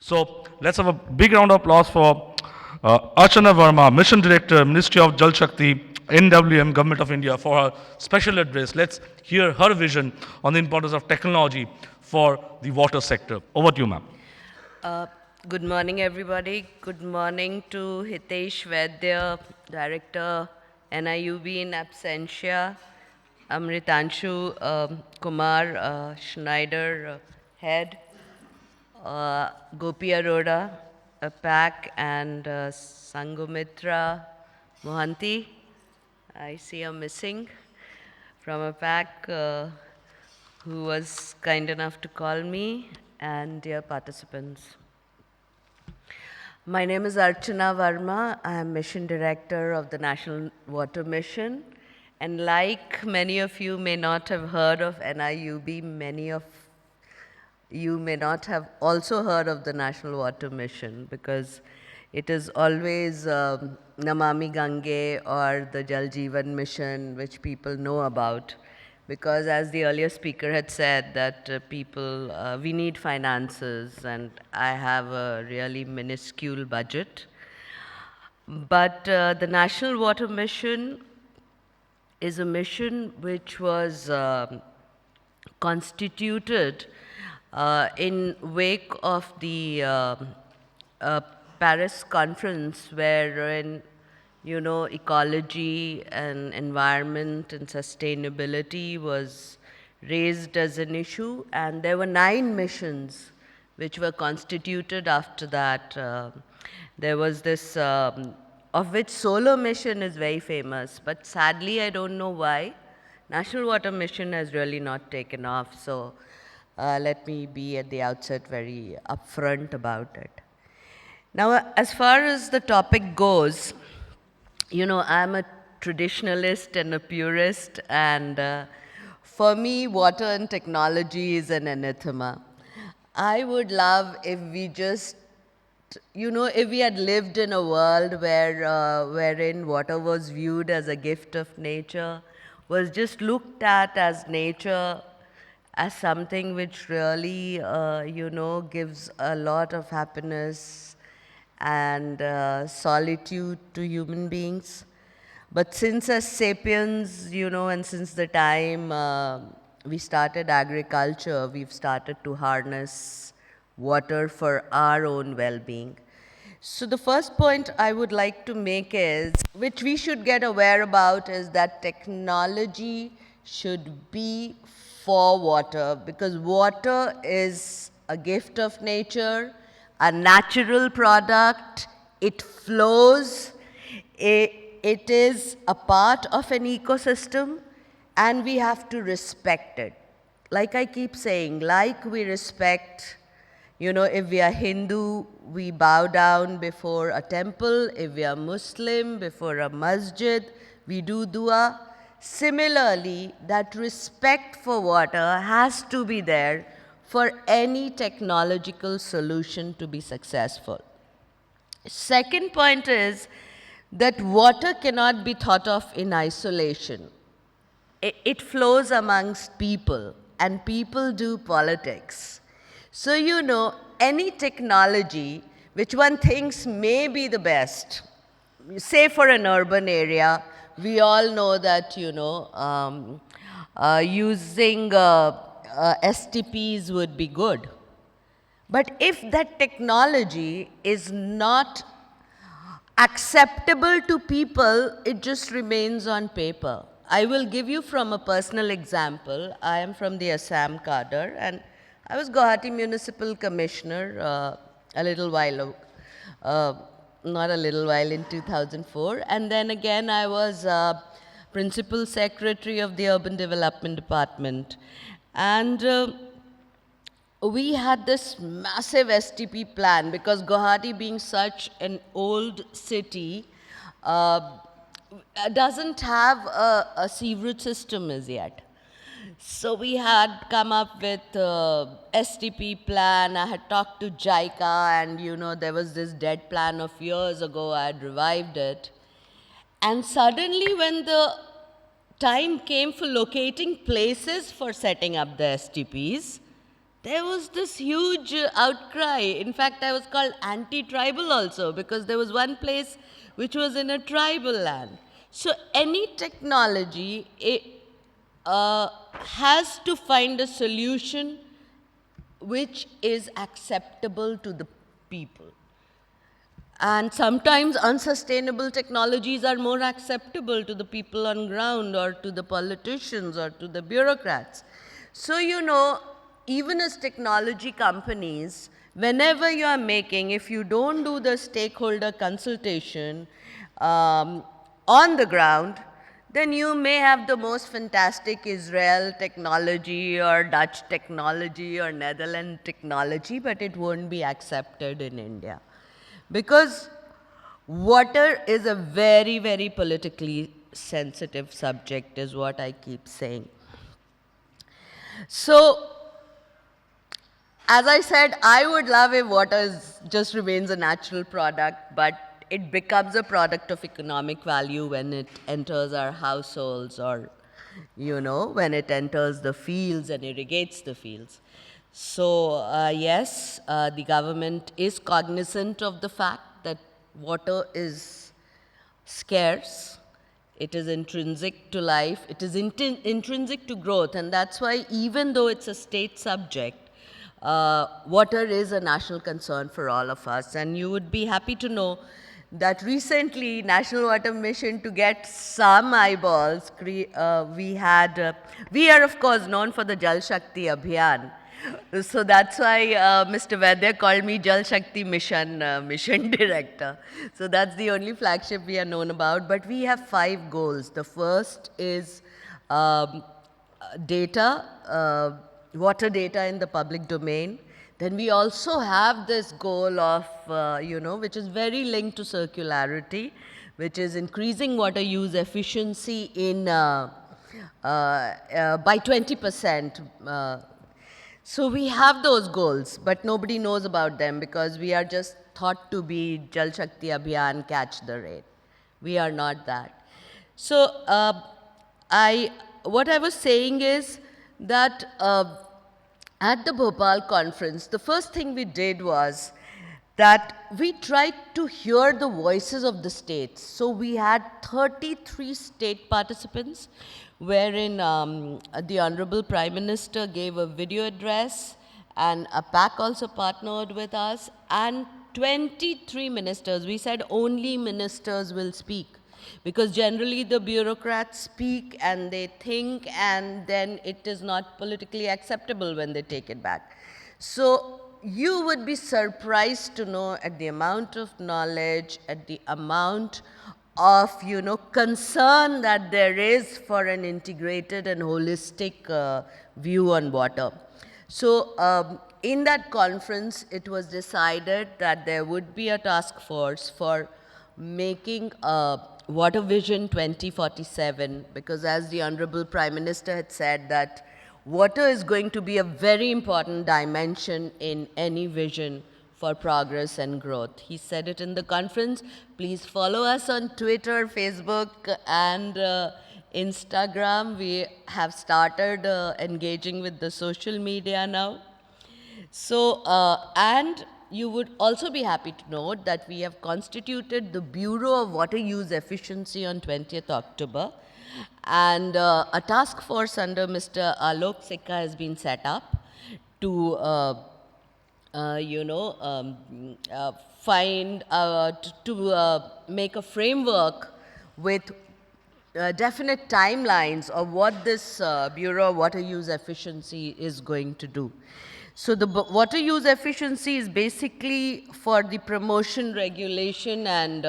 So let's have a big round of applause for Archana Varma, Mission Director, Ministry of Jal Shakti, NWM, Government of India, for her special address. Let's hear her vision on the importance of technology for the water sector. Over to you, ma'am. Uh, Good morning, everybody. Good morning to Hitesh Vaidya, Director, NIUB in absentia, Amritanshu Kumar Schneider, Head, Gopi Arora, APAC, and Sangomitra Mohanty. I see a missing from APAC who was kind enough to call me, and dear participants. My name is Archana Varma. I am Mission Director of the National Water Mission. And like many of you may not have heard of NIUB, many of you may not have also heard of the National Water Mission because it is always Namami Gange or the Jal Jeevan Mission which people know about. Because as the earlier speaker had said that we need finances and I have a really minuscule budget. But the National Water Mission is a mission which was constituted in wake of the Paris conference wherein ecology and environment and sustainability was raised as an issue, and there were 9 missions which were constituted after that. There was this, of which solar mission is very famous, but sadly I don't know why. National Water Mission has really not taken off, so let me be at the outset very upfront about it. Now, as far as the topic goes, I'm a traditionalist and a purist, and for me, water and technology is an anathema. I would love if we just, if we had lived in a world wherein water was viewed as a gift of nature, was just looked at as nature, as something which really, gives a lot of happiness and solitude to human beings. But since as sapiens, and since the time we started agriculture, we've started to harness water for our own well-being. So the first point I would like to make is, which we should get aware about, is that technology should be for water, because water is a gift of nature, a natural product, it flows, it is a part of an ecosystem, and we have to respect it. Like I keep saying, like we respect, if we are Hindu, we bow down before a temple. If we are Muslim, before a masjid, we do dua. Similarly, that respect for water has to be there for any technological solution to be successful. Second point is that water cannot be thought of in isolation. It flows amongst people, and people do politics. So, any technology which one thinks may be the best, say for an urban area, we all know that, using STPs would be good. But if that technology is not acceptable to people, it just remains on paper. I will give you from a personal example. I am from the Assam cadre, and I was Guwahati Municipal Commissioner a little while, not a little while, in 2004. And then again, I was Principal Secretary of the Urban Development Department. And we had this massive STP plan because Guwahati, being such an old city, doesn't have a sewerage system as yet. So we had come up with STP plan. I had talked to JICA, and there was this dead plan of years ago. I had revived it. And suddenly when the time came for locating places for setting up the STPs, there was this huge outcry. In fact, I was called anti-tribal also because there was one place which was in a tribal land. So any technology has to find a solution which is acceptable to the people. And sometimes unsustainable technologies are more acceptable to the people on ground or to the politicians or to the bureaucrats. So, even as technology companies, whenever you are making, if you don't do the stakeholder consultation on the ground, then you may have the most fantastic Israel technology or Dutch technology or Netherlands technology, but it won't be accepted in India. Because water is a very, very politically sensitive subject, is what I keep saying. So, as I said, I would love if water just remains a natural product, but it becomes a product of economic value when it enters our households or, when it enters the fields and irrigates the fields. So, yes, the government is cognizant of the fact that water is scarce. It is intrinsic to life. It is intrinsic to growth. And that's why even though it's a state subject, water is a national concern for all of us. And you would be happy to know that recently National Water Mission, to get some eyeballs, we are of course known for the Jal Shakti Abhiyan. So that's why Mr. Vaidya called me Jal Shakti Mission Director. So that's the only flagship we are known about. But we have 5 goals. The first is water data in the public domain. Then we also have this goal of, which is very linked to circularity, which is increasing water use efficiency by 20%. So we have those goals, but nobody knows about them because we are just thought to be Jal Shakti Abhiyan, catch the rain. We are not that. So what I was saying is that at the Bhopal conference, the first thing we did was that we tried to hear the voices of the states. So we had 33 state participants, wherein the Honorable Prime Minister gave a video address, and APAC also partnered with us, and 23 ministers. We said only ministers will speak, because generally the bureaucrats speak and they think, and then it is not politically acceptable when they take it back. So you would be surprised to know at the amount of knowledge, at the amount of concern that there is for an integrated and holistic view on water. So in that conference, it was decided that there would be a task force for making a Water Vision 2047, because as the Honorable Prime Minister had said that water is going to be a very important dimension in any vision for progress and growth. He said it in the conference. Please follow us on Twitter, Facebook, and Instagram. We have started engaging with the social media now. So, and you would also be happy to note that we have constituted the Bureau of Water Use Efficiency on 20th October. And a task force under Mr. Alok Sikka has been set up to, make a framework with definite timelines of what this Bureau of Water Use Efficiency is going to do. So the water use efficiency is basically for the promotion, regulation, and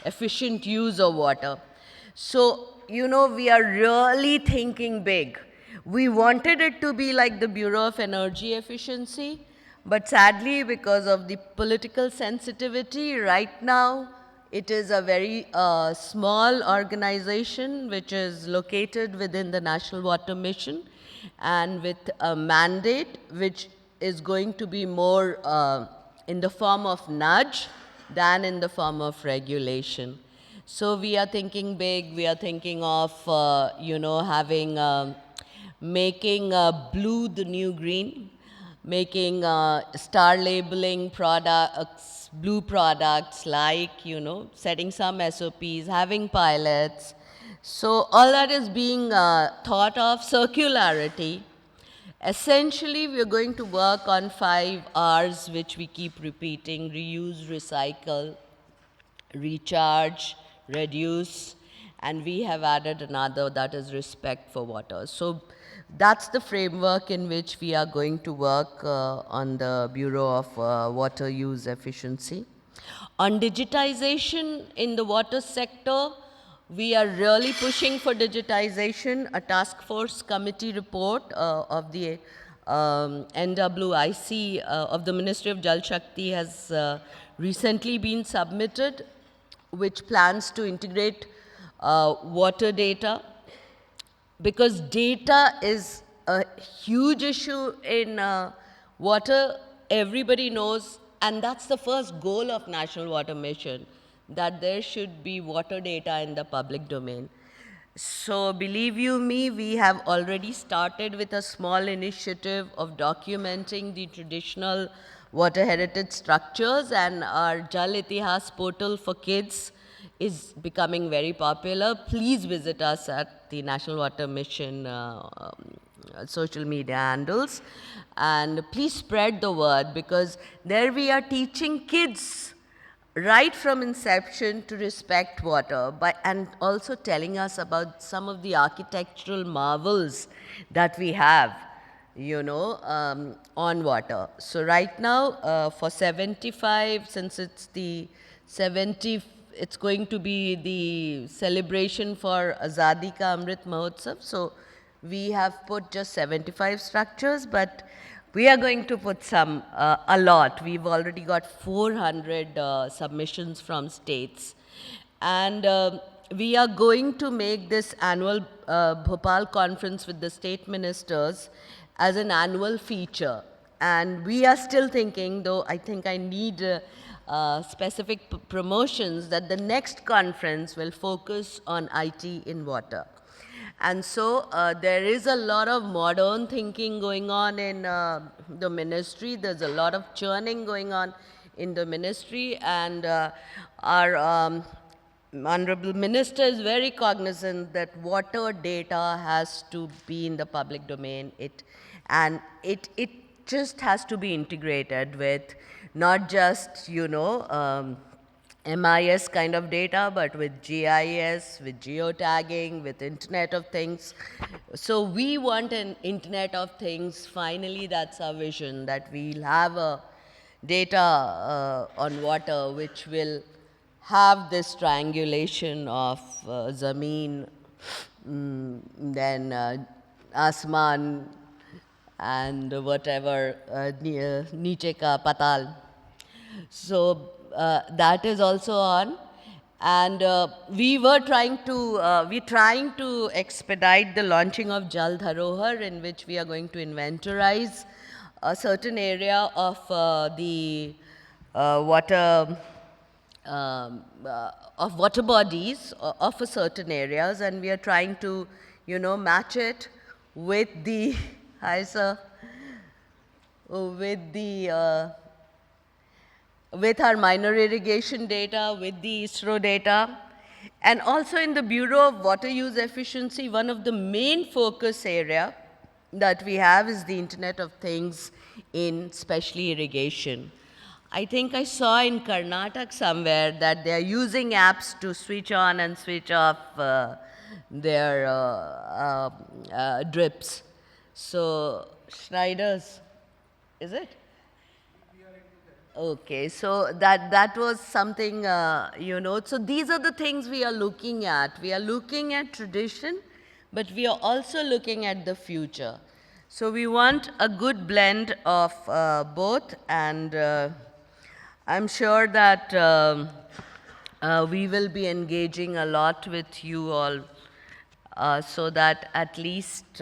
efficient use of water. So, we are really thinking big. We wanted it to be like the Bureau of Energy Efficiency, but sadly, because of the political sensitivity, right now, it is a very small organization which is located within the National Water Mission, and with a mandate which is going to be more in the form of nudge than in the form of regulation. So we are thinking big. We are thinking of, making blue the new green. making star labeling products, blue products, like, setting some SOPs, having pilots. So all that is being thought of. Circularity. Essentially, we're going to work on 5 R's, which we keep repeating: reuse, recycle, recharge, reduce, and we have added another, that is respect for water. So that's the framework in which we are going to work on the Bureau of Water Use Efficiency. On digitization in the water sector, we are really pushing for digitization. A task force committee report of the NWIC of the Ministry of Jal Shakti has recently been submitted, which plans to integrate water data, because data is a huge issue in water. Everybody knows, and that's the first goal of National Water Mission, that there should be water data in the public domain. So believe you me, we have already started with a small initiative of documenting the traditional water heritage structures, and our Jal Itihas portal for kids is becoming very popular. Please visit us at the National Water Mission social media handles, and please spread the word, because there we are teaching kids right from inception to respect water, and also telling us about some of the architectural marvels that we have, on water. So right now, for 75, since it's the 70, it's going to be the celebration for Azadi Ka Amrit Mahotsav. So we have put just 75 structures, but we are going to put some, a lot. We've already got 400 submissions from states. And we are going to make this annual Bhopal conference with the state ministers as an annual feature. And we are still thinking, though I think I need specific promotions, that the next conference will focus on IT in water. And so there is a lot of modern thinking going on in the ministry. There's a lot of churning going on in the ministry, and our Honorable Minister is very cognizant that water data has to be in the public domain. It just has to be integrated with not just, MIS kind of data, but with GIS, with geotagging, with Internet of Things. So we want an Internet of Things. Finally, that's our vision, that we'll have a data on water which will have this triangulation of Zameen, then Asman, and whatever, Niche ka Patal. So that is also on. And we're trying to expedite the launching of Jal Dharohar, in which we are going to inventorize a certain area of the water of water bodies of a certain areas, and we are trying to, match it with the hi sir, with our minor irrigation data, with the ISRO data. And also in the Bureau of Water Use Efficiency, one of the main focus area that we have is the Internet of Things in especially irrigation. I think I saw in Karnataka somewhere that they are using apps to switch on and switch off their drips. So, Schneiders, is it? Okay, so that was something, so these are the things we are looking at. We are looking at tradition, but we are also looking at the future. So we want a good blend of both, and I'm sure that we will be engaging a lot with you all, so that at least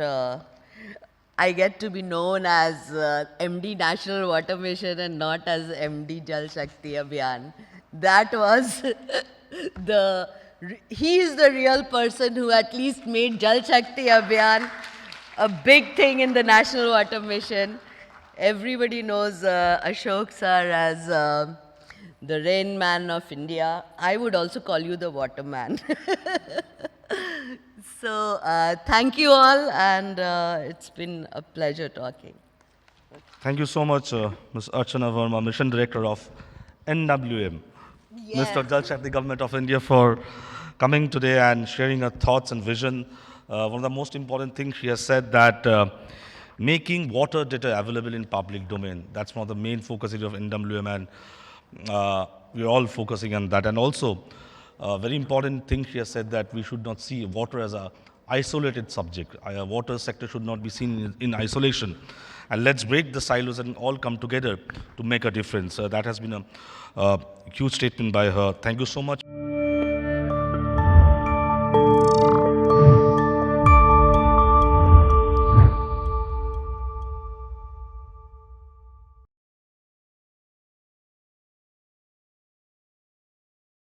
I get to be known as MD National Water Mission and not as MD Jal Shakti Abhiyan. That was he is the real person who at least made Jal Shakti Abhiyan a big thing in the National Water Mission. everybody knows Ashok sir as the rain man of India. I would also call you the water man. So thank you all, and it's been a pleasure talking. Thank you so much, Ms. Archana Varma, Mission Director of NWM. Mr. Jal Shakti, Government of India, for coming today and sharing her thoughts and vision. One of the most important things she has said that making water data available in public domain. That's one of the main focus areas of NWM, and we're all focusing on that. And also, a very important thing she has said that we should not see water as a isolated subject. Water sector should not be seen in isolation. And let's break the silos and all come together to make a difference. That has been a huge statement by her. Thank you so much.